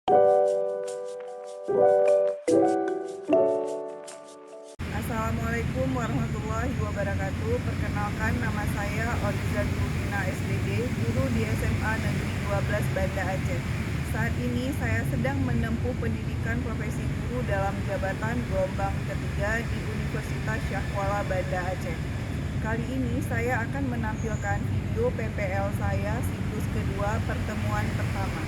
Assalamualaikum warahmatullahi wabarakatuh. Perkenalkan, nama saya Oriza Dulina SDG, guru di SMA Negeri 12 Banda Aceh. Saat ini saya sedang menempuh pendidikan profesi guru dalam jabatan gelombang ketiga di Universitas Syahkuala Banda Aceh. Kali ini saya akan menampilkan video PPL saya siklus kedua pertemuan pertama.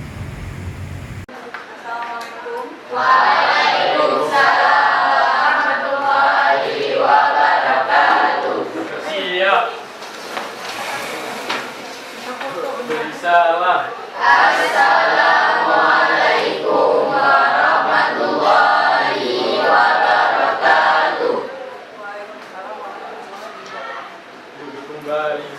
Assalamualaikum. Waalaikumsalam warahmatullahi wabarakatuh. Siap. Beri salam. Assalamualaikum warahmatullahi wabarakatuh. Duduk kembali.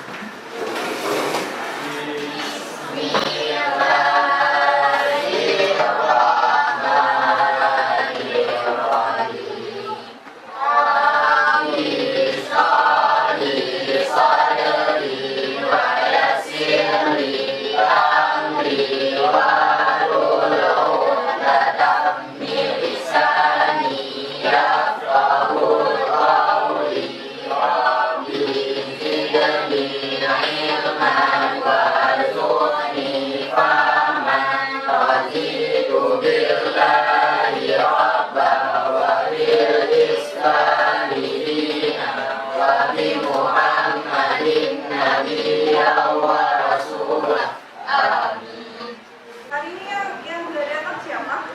Hari ini yang udah datang siapa?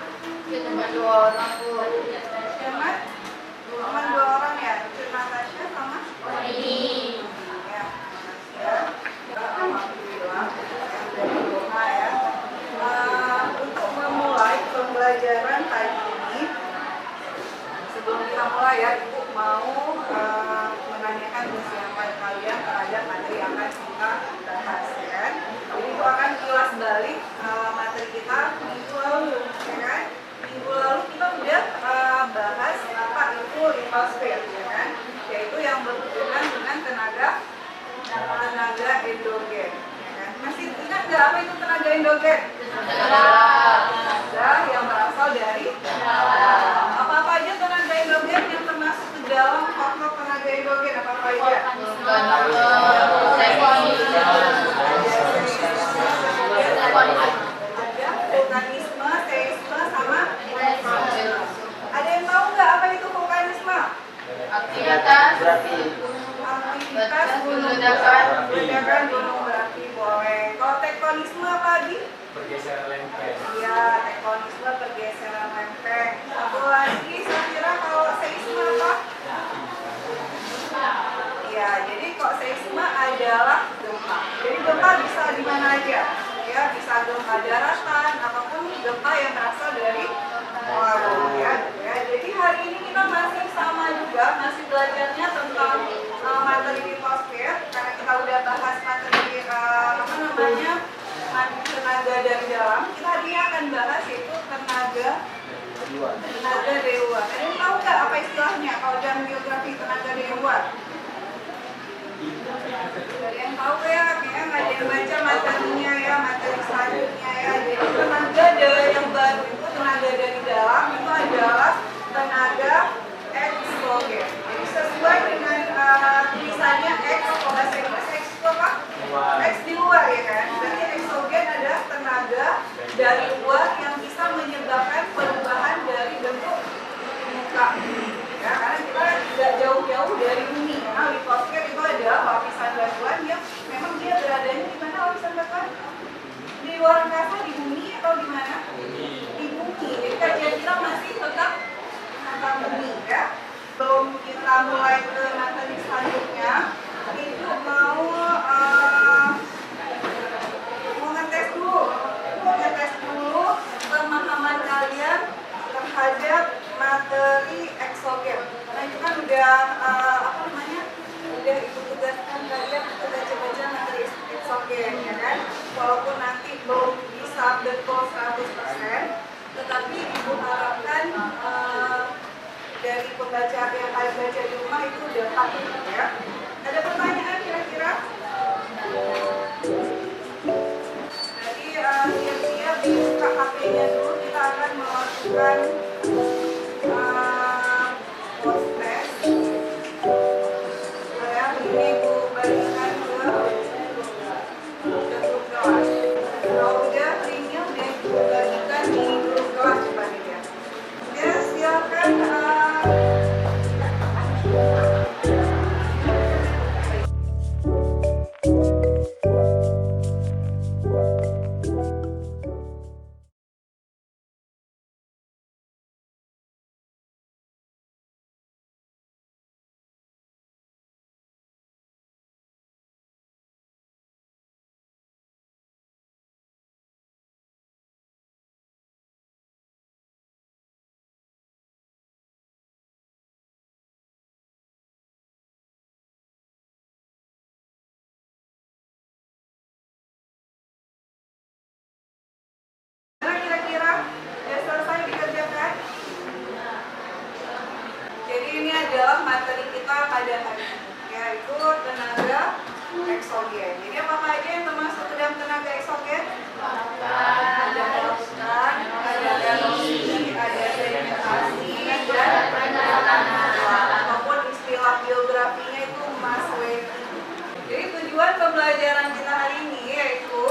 Cuma 2 orang Bu. Cuma cuma 2 orang ya, Natasha sama Ini ya. Alhamdulillah dari doa ya. Untuk memulai pembelajaran pagi ini, sebelum kita mulai ya, Ibu mau menanyakan kesiapan kalian terhadap materi yang akan kita bahas ya. Jadi Ibu akan kilas balik materi kita minggu lalu, ya kan? Minggu lalu kita udah bahas apa itu litosfer, ya kan? Yaitu yang berhubungan dengan tenaga endogen, ya kan? Masih ingat nggak apa itu tenaga endogen? Tenaga yang berasal dari dalam. Apa-apa aja tenaga endogen yang termasuk ke dalam faktor tenaga endogen, apa-apa aja? Vulkanisme, seisme, sama ada yang tahu nggak apa itu vulkanisme? aktivitas Aktivitas gunung ledakan gunung berapi, boleh. Kalau tektonisme apa lagi? Pergeseran lempeng. Iya, tektonisme pergeseran lempeng. Satu lagi, saya kira kalau seisme apa? Iya, jadi kok seisme adalah gempa. Jadi gempa bisa di mana aja, ya bisa gempa daratan ataupun gempa yang berasal dari laut ya. Jadi hari ini kita masih sama juga, masih belajarnya tentang materi litosfer karena kita udah bahas materi tenaga dari dalam. Kita hari ini akan bahas itu tenaga dewa. Ada yang tahu nggak apa istilahnya kalau dalam geografi tenaga dewa? Ada yang tahu ya, kayaknya nggak ada yang baca materinya ya, materi selanjutnya ya. Jadi tenaga yang baru itu tenaga dari dalam itu adalah tenaga eksogen. Jadi sesuai dengan tulisannya X, kalau bahasa Inggris X itu apa? X di luar ya kan. Berarti eksogen adalah tenaga dari luar yang bisa menyebabkan perubahan dari bentuk muka. Ya, karena kita tidak jauh-jauh dari bumi. Karena litosfer itu adalah lapisan batuan yang memang dia beradanya di mana lapisan batuan? Di luar angkasa, di bumi atau di mana? Di bumi. Jadi kajian kita masih tetap tentang bumi ya. Sebelum kita mulai ke materi selanjutnya, Ibu mau ngetes dulu pemahaman kalian terhadap materi eksogen. Nah itu kan udah udah Ibu tugaskan kalian untuk baca-baca materi eksogen ya kan. Walaupun nanti belum bisa betul 100%, tetapi Ibu harapkan dari pembaca yang kalian baca di rumah itu udah paham ya. Ada pertanyaan kira-kira? Jadi siap-siap dibuka HP-nya dulu, kita melakukan post test. Saya ini Bu bagikan ke grup kelas. Kalau udah linknya udah bagikan di grup kelas coba dilihat. Ya silakan. Kira-kira sudah selesai dikerjakan? Jadi ini adalah materi kita pada hari ini, yaitu tenaga eksogen. Jadi apa aja yang termasuk ke dalam tenaga eksogen? Ada lautan, ada erupsi, ada sedimentasi, dan ataupun istilah biografinya itu mass wave. Jadi tujuan pembelajaran kita hari ini yaitu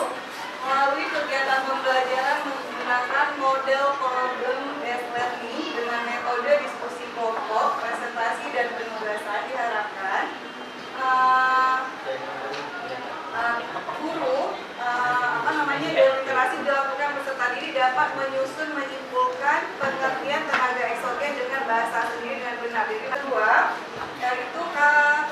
melalui kegiatan pembelajaran menggunakan model problem based learning dengan metode diskusi kelompok, presentasi dan penugasan diharapkan guru dalam literasi dilakukan peserta didik dapat menyusun menyimpulkan pengertian tenaga eksogen dengan bahasa sendiri dengan benar. Jadi kedua, yaitu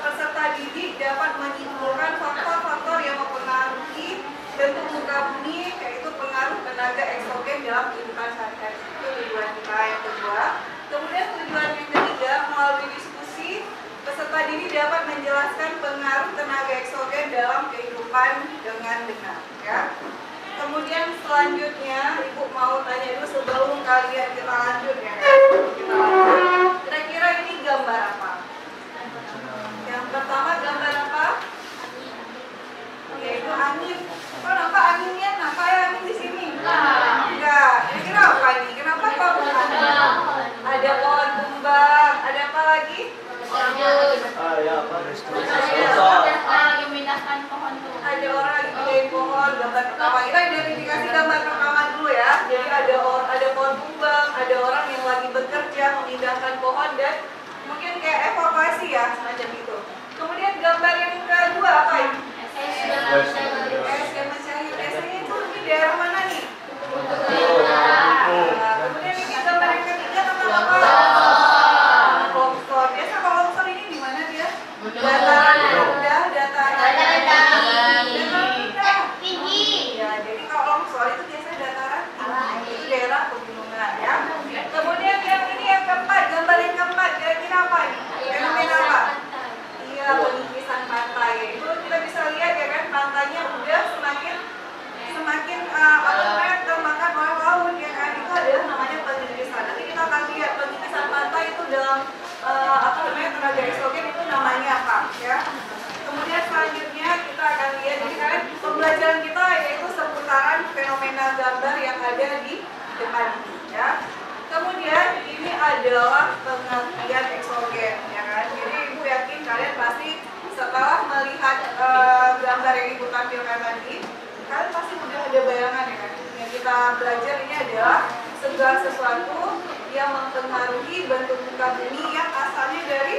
peserta didik dapat menyimpulkan faktor-faktor yang mempengaruhi bentuk muka bumi, yaitu pengaruh tenaga eksogen dalam kehidupan sehari-hari. Itu tujuan kita yang kedua. Kemudian tujuan yang ketiga, melalui diskusi peserta didik dapat menjelaskan pengaruh tenaga eksogen dalam kehidupan dengan benar. Ya. Kemudian selanjutnya, Ibu mau tanya dulu sebelum kalian kita lanjut ya. Kita lanjut. Kira-kira ini gambar apa? Yang pertama gambar apa? Yaitu angin. Kok nampak anginnya? Nampak ya angin di sini? Enggak. Kira-kira apa ini? Kenapa kok ada pohon tumbang? Ada apa lagi? Lagi memindahkan pohon tuh. Ada orang lagi pindahin pohon. Gambar pertama kita identifikasi gambar pertama dulu ya. Jadi ada pohon tumbang, ada orang yang lagi bekerja memindahkan pohon dan mungkin kayak evakuasi ya semacam itu. Kemudian gambar yang kedua apa ini? Es yang mencair. Esnya itu di daerah mana nih? Kemudian ini gambar yang ketiga tentang apa? Longsor. Biasa kalau longsor ini di mana dia? Dataran rendah, dataran Tinggi. ya. Jadi kalau longsor itu biasanya dataran tinggi. Itu daerah pegunungan ya. Kemudian yang ini yang keempat, gambar yang keempat kira-kira apa ini? Fenomena apa? Iya, pengikisan pantai. Itu kita bisa lihat ya kan, pantainya udah semakin termakan oleh laut ya kan. Itu adalah namanya pengikisan. Nanti kita akan lihat pengikisan pantai itu dalam tenaga eksogen itu namanya apa ya. Kemudian selanjutnya kita akan lihat, jadi kan pembelajaran kita yaitu seputaran fenomena gambar yang ada di depan ini ya. Kemudian ini adalah pengertian eksogen ya kan. Jadi Ibu yakin kalian pasti setelah melihat gambar yang Ibu tampilkan tadi, kalian pasti sudah ada bayangan ya kan. Yang kita belajar ini adalah segala sesuatu yang mempengaruhi bentuk muka bumi yang asalnya dari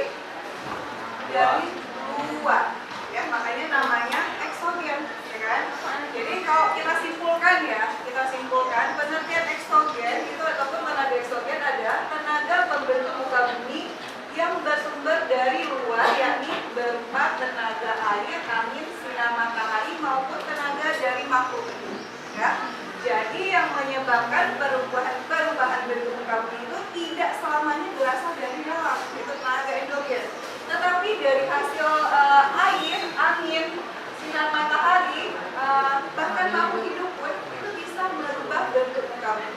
luar ya, makanya namanya eksogen ya kan. Jadi kalau kita simpulkan pengertian eksogen itu ataupun tenaga eksogen ada tenaga pembentuk muka bumi yang bersumber dari luar, yakni berupa tenaga air, angin, sinar matahari maupun tenaga dari makhluk hidup ya. Jadi yang menyebabkan perubahan bentuk muka bumi itu tidak selamanya berasal dari dalam, itu tenaga endogen. Tetapi dari hasil air, angin, sinar matahari, bahkan makhluk hidup pun itu bisa merubah bentuk muka bumi.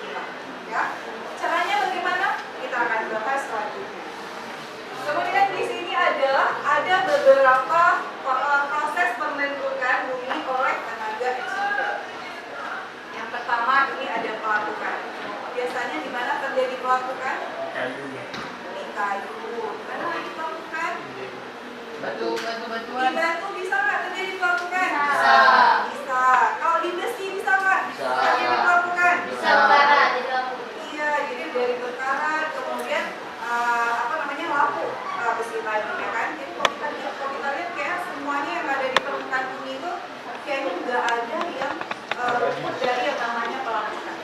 biasanya di mana terjadi pelapukan? Kayu. Di kayu. Mana lagi pelapukan? Batu-batuan. Di batu bisa nggak terjadi pelapukan? Bisa. Bisa. Kalau di besi bisa nggak? Bisa. Terjadi pelapukan? Bisa berkara di lampu. Iya, jadi dari berkarat kemudian apa namanya lampu besi tadi ya kan. Jadi kalau kita lihat kayak semuanya yang ada di permukaan bumi itu kayaknya juga ada yang luput dari yang namanya pelapukan.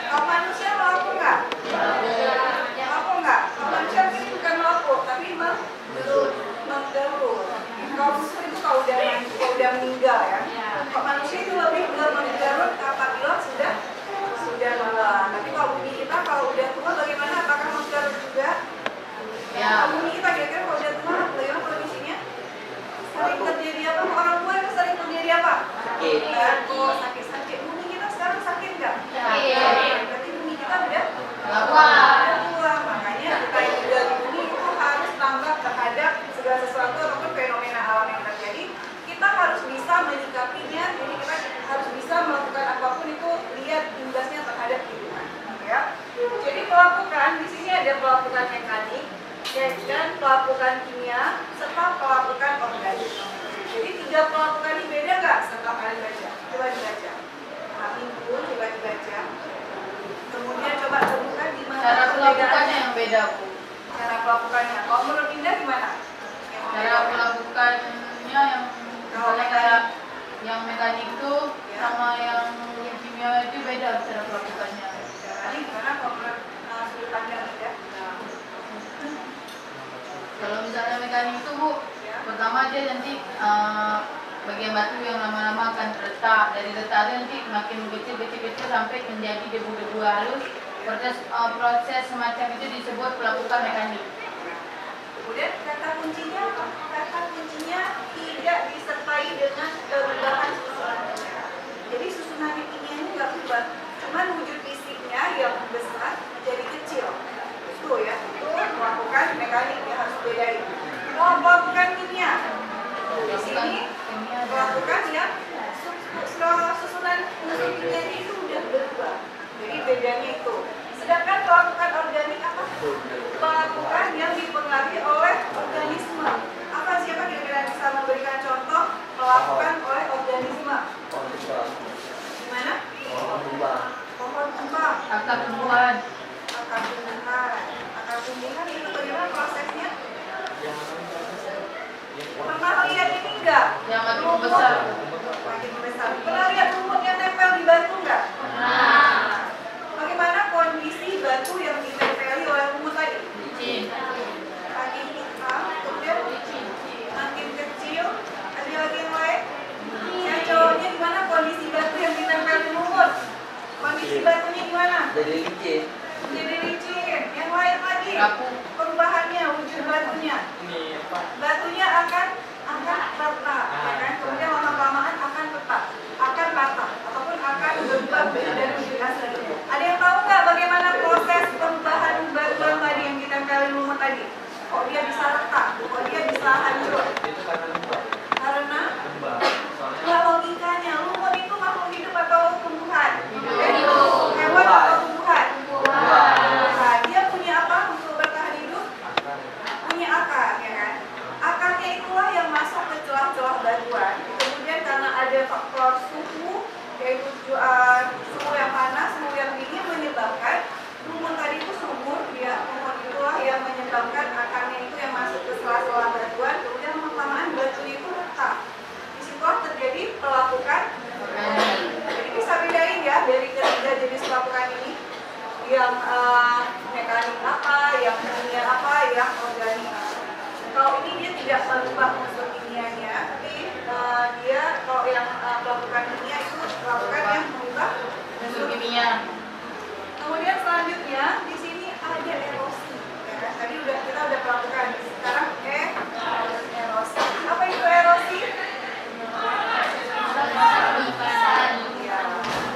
Kalau manusia melapuk nggak? Melapuk nggak? Kalau manusia ini bukan melapuk tapi menggerut. Kalau musuh itu kalau udah meninggal ya. Kalau manusia itu lebih ke menggerut apabila sudah lelah. Tapi kalau bumi kita kalau udah tua bagaimana? Apakah menggerut juga? Ya. Bumi kita kira-kira kalau udah tua bagaimana kondisinya? Sering terjadi apa? Orang tua itu sering terjadi apa? Sakit. Batuk, sakit-sakit. Bumi kita sekarang sakit nggak? Sakit. Berarti bumi kita udah Lawan. tua. Makanya kita yang tinggal di bumi itu harus tanggap terhadap segala sesuatu ataupun fenomena alam yang terjadi. Kita harus bisa menyikapinya. Jadi kita harus bisa melakukan apapun itu lihat imbasnya terhadap kehidupan. Ya. Jadi pelapukan di sini ada pelapukan mekanik, dan pelapukan kimia serta pelapukan organik. Jadi 3 pelapukan ini beda nggak setelah kalian baca? Coba dibaca. Minggu coba dibaca. Kemudian coba temukan di mana Cara pelapukannya perbedaannya. yang beda, Bu. Cara pelapukannya. Kalau menurut Indah gimana? Yang Cara beda. pelapukannya yang misalnya kayak yang mekanik itu sama yang kimia itu beda cara pelapukannya. Ini gimana kalau menurut sudut pandang Indah? Kalau misalnya mekanik itu, Bu, pertama dia nanti bagian batu yang lama-lama akan retak. Dari retaknya nanti makin kecil sampai menjadi debu-debu halus. Proses semacam itu disebut pelapukan mekanik. Kemudian kata kuncinya apa? Kata kuncinya tidak disertai dengan perubahan susunan. Jadi susunan kimia ini nggak berubah, cuman wujud fisiknya yang besar menjadi kecil. Itu ya, itu melakukan mekanik ya, harus bedain. Kalau melakukan kimia, di sini melakukan yang susunan kimia itu udah berubah. Jadi bedanya itu. Sedangkan pelapukan organik apa? Pelapukan yang dipengaruhi oleh organisme. Apa siapa kira-kira bisa memberikan contoh pelapukan oleh organisme? Gimana? Pohon tumbang. Akar tumbuhan. Akar tumbuhan. Akar tumbuhan itu bagaimana prosesnya? Pernah lihat ini enggak? Yang makin besar. Makin besar. Pernah lihat lumut yang nempel di batu enggak? Nah, Bagaimana kondisi batu yang ditempeli oleh lumut tadi? licin. Makin hitam, kemudian makin kecil. Ada lagi yang lain? Yang cowoknya gimana kondisi batu yang ditempel di lumut? Kondisi batunya gimana? Jadi licin. Jadi licin. Yang lain lagi? Rapuh. Perubahannya, wujud batunya. Ini apa? Batunya akan retak, ya kan? Kemudian lama-kelamaan akan retak, akan patah, ataupun akan berubah dari wujud asli. Ada yang tahu nggak bagaimana proses perubahan batuan tadi yang ditempelin lumut tadi? Kok dia bisa retak? Kok dia bisa hancur? Itu karena lembab. Karena Lembab. Soalnya nggak logikanya, lumut itu makhluk hidup atau tumbuhan? Hidup. Hewan atau tumbuhan? Tumbuhan. Nah, dia punya apa untuk bertahan hidup? akan Punya akar, ya kan? Akarnya itulah yang masuk ke celah-celah batuan. Kemudian karena ada faktor suhu, yaitu suhu yang panas, suhu yang dingin menyebabkan lumut tadi itu subur, ya. Lumut itulah yang menyebabkan akarnya itu yang masuk ke celah-celah batuan. Kemudian lama-kelamaan batu itu retak. Disitulah terjadi pelapukan. Jadi bisa bedain ya dari ketiga jenis pelapukan ini, yang mekanik apa, yang kimia apa, yang organik. Kalau ini dia tidak merubah unsur kimianya, tapi dia kalau yang pelapukan kimia itu pelapukan yang merubah Unsur kimia. Kemudian selanjutnya di sini ada erosi. Ya kan? Tadi kita udah pelapukan, sekarang erosi. Apa itu erosi? Ya.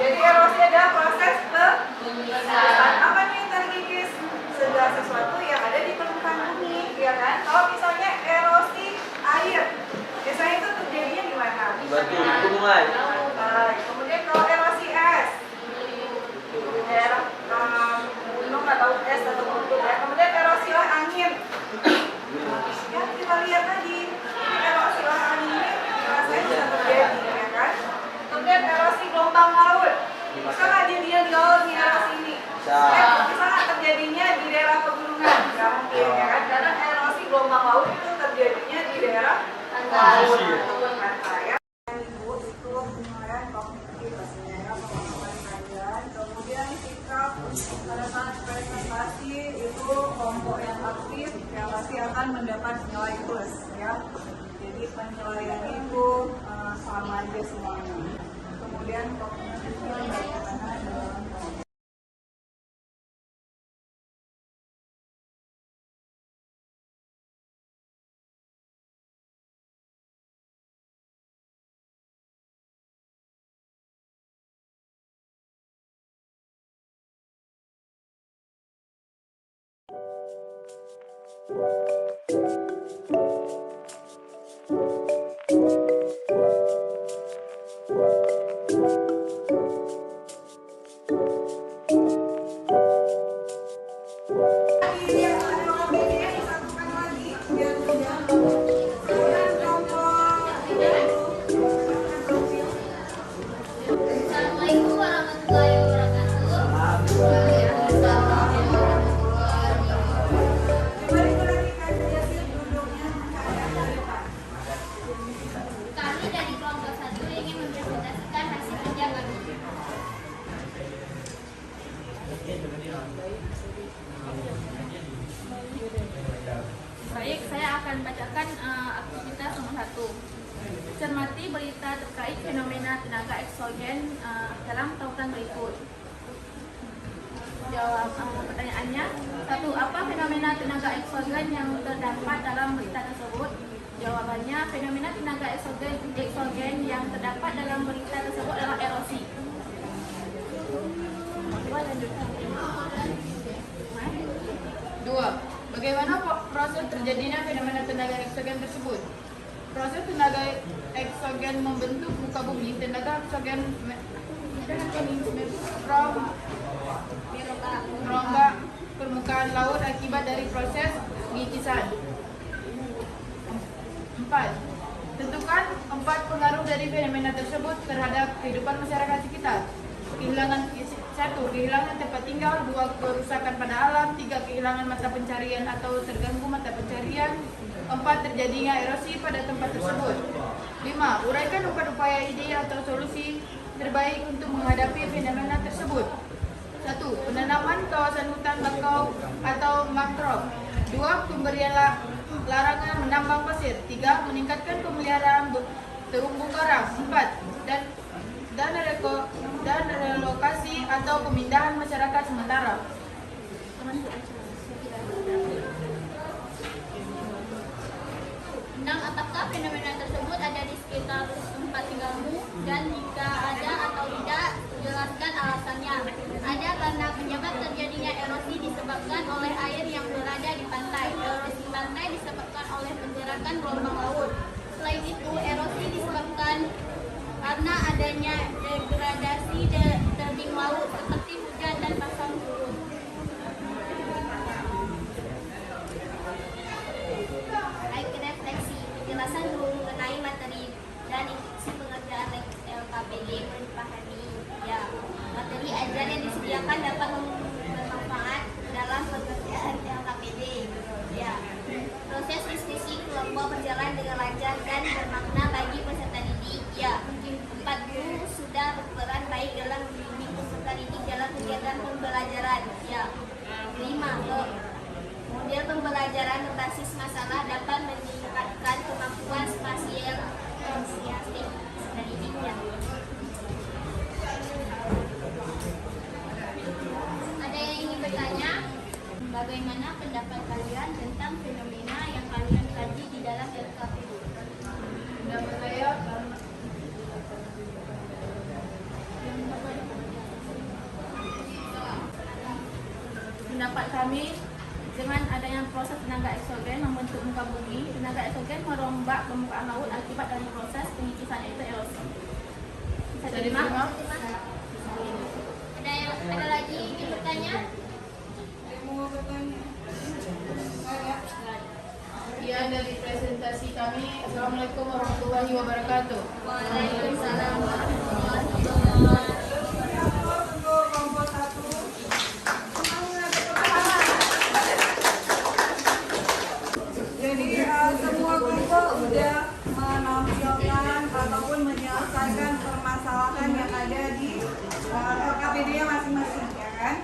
Jadi erosi adalah proses pengkikisan. Apa nih yang terkikis? Segala sesuatu yang ada di permukaan bumi, ya kan? Kalau misalnya erosi air, biasanya itu terjadinya di mana? Batu gunungan. Baik. Kemudian kalau erosi es, daerah pada saat presentasi itu kelompok yang aktif yang pasti akan mendapat nilai plus ya. Jadi penilaiannya itu sama aja semuanya. Kemudian komunikasinya bagaimana dalam Assalamualaikum warahmatullahi wabarakatuh. Kami dari kelompok 1 ingin mempresentasikan hasil kerja kami. Baik, saya akan bacakan aktivitas nomor 1. Cermati berita terkait fenomena tenaga eksogen dalam tautan berikut. Jawab pertanyaannya. 1. Apa fenomena tenaga eksogen yang terdapat dalam berita tersebut? Jawabannya, fenomena tenaga eksogen yang terdapat dalam berita tersebut adalah erosi. 2. Bagaimana proses terjadinya fenomena tenaga eksogen tersebut? Proses tenaga eksogen membentuk muka bumi. Tenaga eksogen merombak permukaan laut akibat dari proses pengikisan. 4. Tentukan 4 pengaruh dari fenomena tersebut terhadap kehidupan masyarakat sekitar. 1. Kehilangan tempat tinggal. 2. Kerusakan pada alam. 3. Kehilangan mata pencarian atau terganggu mata pencarian. 4. Terjadinya erosi pada tempat tersebut. 5. Uraikan 4 upaya ide atau solusi terbaik untuk menghadapi fenomena tersebut. 1. Penanaman kawasan hutan bakau atau mangrove. 2. Pemberian larangan menambang pasir. 3. Meningkatkan pemeliharaan terumbu karang. 4. Dan relokasi atau pemindahan masyarakat sementara. Apakah fenomena tersebut ada di sekitar tempat tinggalmu, dan jika ada atau tidak, jelaskan alasannya. Ada karena penyebab terjadinya erosi disebabkan oleh air yang berada di pantai. Erosi pantai disebabkan oleh pergerakan gelombang laut. Selain itu, erosi disebabkan karena adanya degradasi tebing laut seperti hujan dan pasang surut. Baik, refleksi. Penjelasan mengenai materi dan isi pengerjaan LKPD dipahami. Ya, materi ajar yang disediakan dapat bermanfaat dalam pengerjaan LKPD. Ya, proses diskusi kelompok berjalan dengan lancar dan bermakna bagi peserta didik. Ya, 4 guru sudah berperan baik dalam membimbing peserta didik dalam kegiatan pembelajaran. Ya, 5. Model pembelajaran berbasis masalah dapat meningkatkan kemampuan spasial inisiatif peserta didiknya. Ada yang ingin bertanya? Bagaimana pendapat kalian tentang fenomena yang kalian kaji di dalam LKPD? Pendapat saya, pendapat kami, dengan adanya proses tenaga eksogen membentuk muka bumi, tenaga eksogen merombak permukaan laut akibat dari proses pengikisan, yaitu erosi. Bisa diterima? Ada lagi ingin bertanya? mau bertanya? sekian dari presentasi kami. Assalamualaikum warahmatullahi wabarakatuh. Waalaikumsalam warahmatullahi wabarakatuh. Untuk kelompok 1. Jadi semua kelompok sudah menampilkan ataupun menyelesaikan permasalahan yang ada di LKPD-nya masing-masing, ya kan?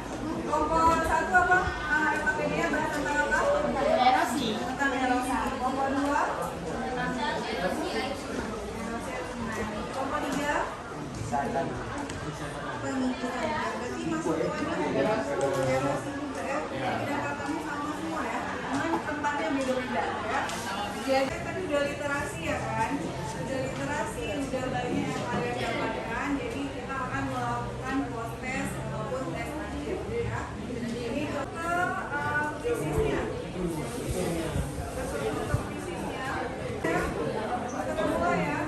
belajar tadi udah literasi ya kan? Udah literasi, udah banyak yang kalian dapatkan. Jadi kita akan melakukan post-test maupun tes akhir ya. Ini ke fisisnya. Untuk fisisnya. Ya, kita mulai ya.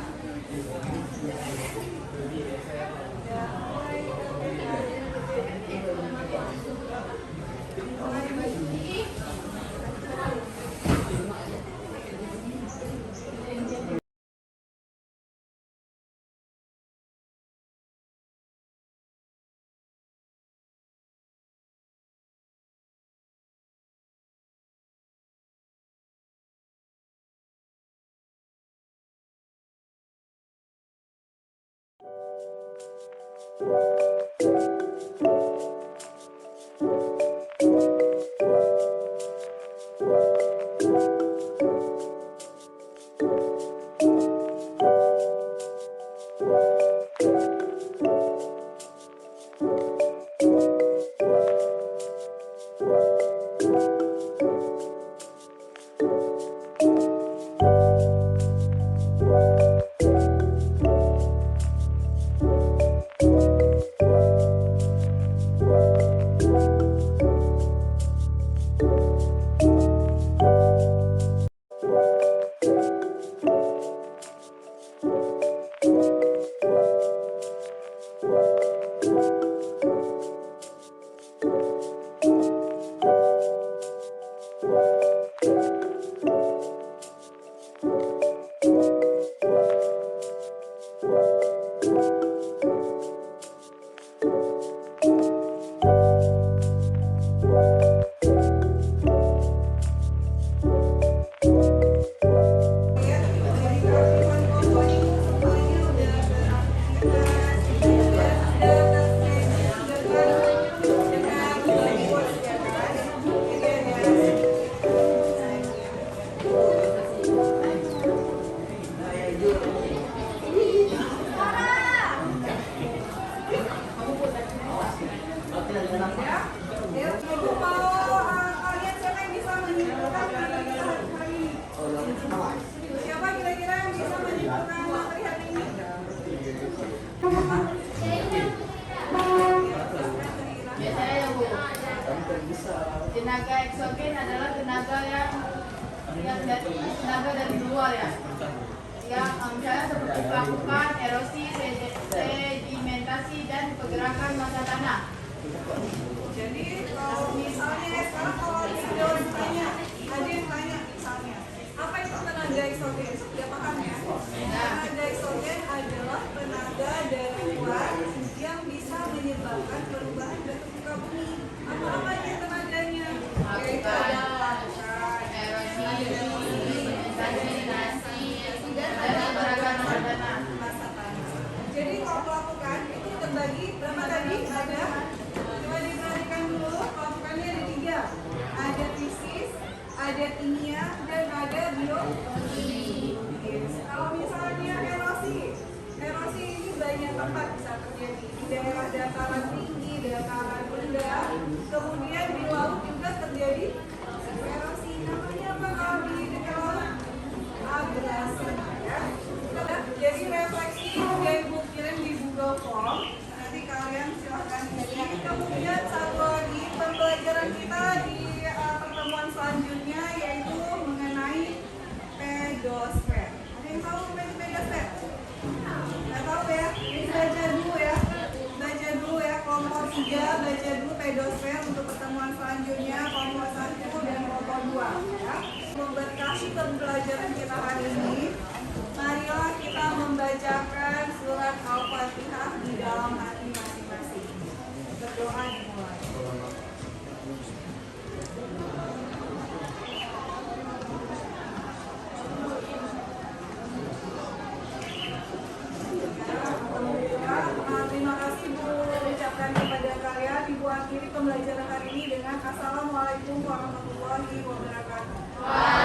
Siapa kira-kira yang bisa menyimpulkan materi hari ini? Biasanya ya Bu, tenaga eksogen adalah tenaga dari luar ya. Ya, misalnya seperti pelapukan, erosi, sedimentasi, dan pergerakan massa tanah. Jadi kalau misalnya sekarang kalau video tanya, ada yang tanya misalnya, apa itu tenaga eksogen? Sudah paham ya? Tenaga eksogen adalah tenaga dari luar yang bisa menyebabkan perubahan bentuk muka bumi. Apa aja tenaganya? Yaitu ada pelapukan, massa tanah. Jadi kalau pelapukan itu terbagi berapa tadi? Ada, coba diperhatikan dulu, pelapukannya ada 3. Ada fisis, ada kimia, dan ada biologi. Kalau misalnya erosi ini banyak tempat bisa terjadi di daerah dataran tinggi, dataran rendah, kemudian di laut juga terjadi erosi. Namanya apa kalau di dekat laut? Abrasi ya. Jadi refleksi udah Ibu kirim di Google Form. Nanti kalian silahkan isi. Kemudian satu lagi pembelajaran kita di pertemuan selanjutnya yaitu mengenai pedosfer. Ada yang tahu pedosfer? Nggak tahu ya? Ini baca dulu ya. Baca dulu ya kelompok 3, baca dulu pedosfer untuk pertemuan selanjutnya kelompok 1 dan kelompok 2 ya. Memberkasi pembelajaran kita hari ini. Marilah kita membacakan surat Al-Fatihah di dalam hati masing-masing. Berdoa dimulai. Terima kasih Bu ucapkan kepada kalian. Ibu akhiri pembelajaran hari ini dengan Assalamualaikum warahmatullahi wabarakatuh.